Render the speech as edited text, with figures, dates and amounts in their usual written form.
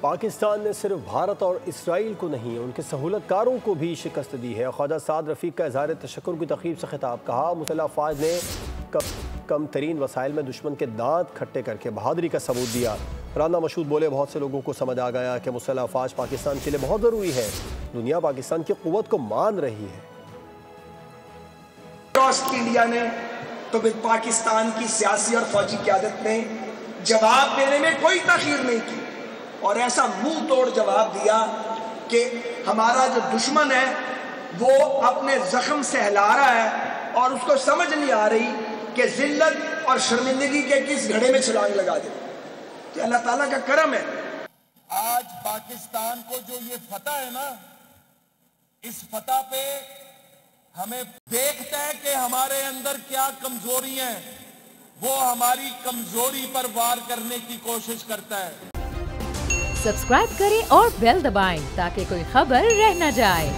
پاکستان نے صرف بھارت اور اسرائیل کو نہیں ان کے سہولت کاروں کو بھی شکست دی ہے۔ خواجہ سعد رفیق کا اظہار تشکر کی تقریب سے خطاب، کہا مسلح افواج نے کم ترین وسائل میں دشمن کے دانت کھٹے کر کے بہادری کا ثبوت دیا۔ رانا مشہود بولے، بہت سے لوگوں کو سمجھ آ گیا کہ مسلح افواج پاکستان کے لیے بہت ضروری ہے، دنیا پاکستان کی قوت کو مان رہی ہے۔ آسٹریلیا نے تو پاکستان کی سیاسی اور فوجی قیادت نے جواب دینے میں کوئی تاخیر نہیں کی اور ایسا منہ توڑ جواب دیا کہ ہمارا جو دشمن ہے وہ اپنے زخم سہلا رہا ہے اور اس کو سمجھ نہیں آ رہی کہ ذلت اور شرمندگی کے کس گھڑے میں چھلانگ لگا دے۔ کہ اللہ تعالیٰ کا کرم ہے۔ آج پاکستان کو جو یہ فتح ہے نا، اس فتح پہ ہمیں دیکھتا ہے کہ ہمارے اندر کیا کمزوری ہیں، وہ ہماری کمزوری پر وار کرنے کی کوشش کرتا ہے۔ سبسکرائب کریں اور بیل دبائیں تاکہ کوئی خبر رہ نہ جائے۔